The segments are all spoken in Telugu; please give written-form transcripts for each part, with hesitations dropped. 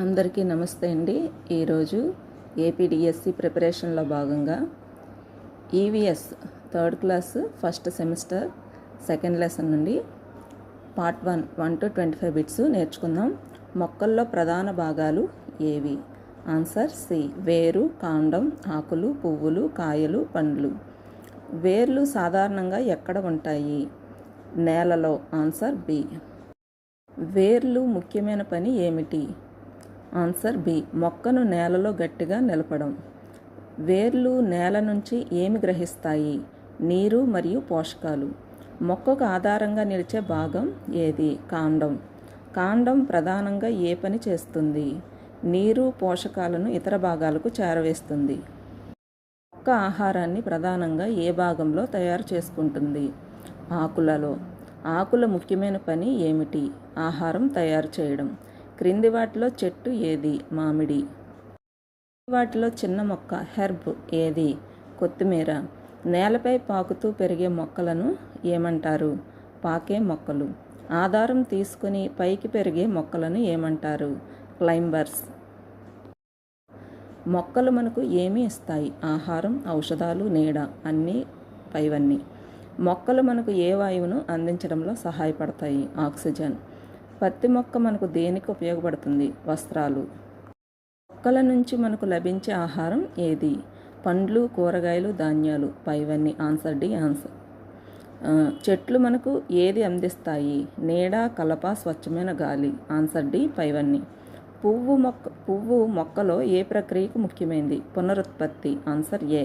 అందరికీ నమస్తే అండి. ఈరోజు ఏపీడిఎస్సి ప్రిపరేషన్లో భాగంగా EVS third class first semester second lesson నుండి పార్ట్ 1 to 25 బిట్స్ నేర్చుకుందాం. మొక్కల్లో ప్రధాన భాగాలు ఏవి? Answer C. వేరు, కాండం, ఆకులు, పువ్వులు, కాయలు, పండ్లు. వేర్లు సాధారణంగా ఎక్కడ ఉంటాయి? నేలలో. Answer B. వేర్లు ముఖ్యమైన పని ఏమిటి? Answer B. మొక్కను నేలలో గట్టిగా నిలపడం. వేర్లు నేల నుంచి ఏమి గ్రహిస్తాయి? నీరు మరియు పోషకాలు. మొక్కకు ఆధారంగా నిలిచే భాగం ఏది? కాండం. కాండం ప్రధానంగా ఏ పని చేస్తుంది? నీరు, పోషకాలను ఇతర భాగాలకు చేరవేస్తుంది. మొక్క ఆహారాన్ని ప్రధానంగా ఏ భాగంలో తయారు చేసుకుంటుంది? ఆకులలో. ఆకుల ముఖ్యమైన పని ఏమిటి? ఆహారం తయారు చేయడం. క్రింది వాటిలో చెట్టు ఏది? మామిడి. వాటిలో చిన్న మొక్క హెర్బ్ ఏది? కొత్తిమీర. నేలపై పాకుతూ పెరిగే మొక్కలను ఏమంటారు? పాకే మొక్కలు. ఆధారం తీసుకుని పైకి పెరిగే మొక్కలను ఏమంటారు? క్లైంబర్స్. మొక్కలు మనకు ఏమి ఇస్తాయి? ఆహారం, ఔషధాలు, నీడ. అన్నీ పైవన్నీ. మొక్కలు మనకు ఏ వాయువును అందించడంలో సహాయపడతాయి? ఆక్సిజన్. పత్తి మొక్క మనకు దేనికి ఉపయోగపడుతుంది? వస్త్రాలు. మొక్కల నుంచి మనకు లభించే ఆహారం ఏది? పండ్లు, కూరగాయలు, ధాన్యాలు. పైవన్నీ. Answer D. ఆన్సర్. చెట్లు మనకు ఏది అందిస్తాయి? నీడ, కలప, స్వచ్ఛమైన గాలి. Answer D. పైవన్నీ. పువ్వు మొక్కలో ఏ ప్రక్రియకు ముఖ్యమైనది? పునరుత్పత్తి. Answer A.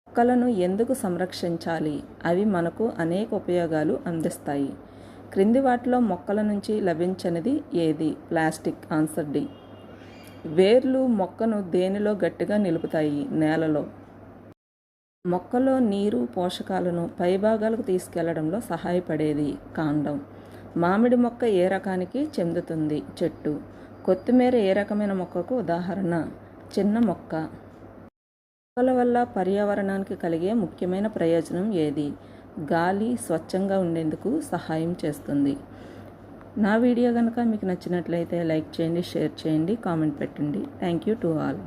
మొక్కలను ఎందుకు సంరక్షించాలి? అవి మనకు అనేక ఉపయోగాలు అందిస్తాయి. క్రింది వాటిలో మొక్కల నుంచి లభించనిది ఏది? ప్లాస్టిక్. Answer D. వేర్లు మొక్కను దేనిలో గట్టిగా నిలుపుతాయి? నేలలో. మొక్కలో నీరు, పోషకాలను పైభాగాలకు తీసుకెళ్లడంలో సహాయపడేది కాండం. మామిడి మొక్క ఏ రకానికి చెందుతుంది? చెట్టు. కొత్తిమీర ఏ రకమైన మొక్కకు ఉదాహరణ? చిన్న మొక్క. మొక్కల వల్ల పర్యావరణానికి కలిగే ముఖ్యమైన ప్రయోజనం ఏది? గాలి స్వచ్ఛంగా ఉండేందుకు సహాయం చేస్తుంది. నా వీడియో కనుక మీకు నచ్చినట్లయితే లైక్ చేయండి, షేర్ చేయండి, కామెంట్ పెట్టండి. Thank you to all.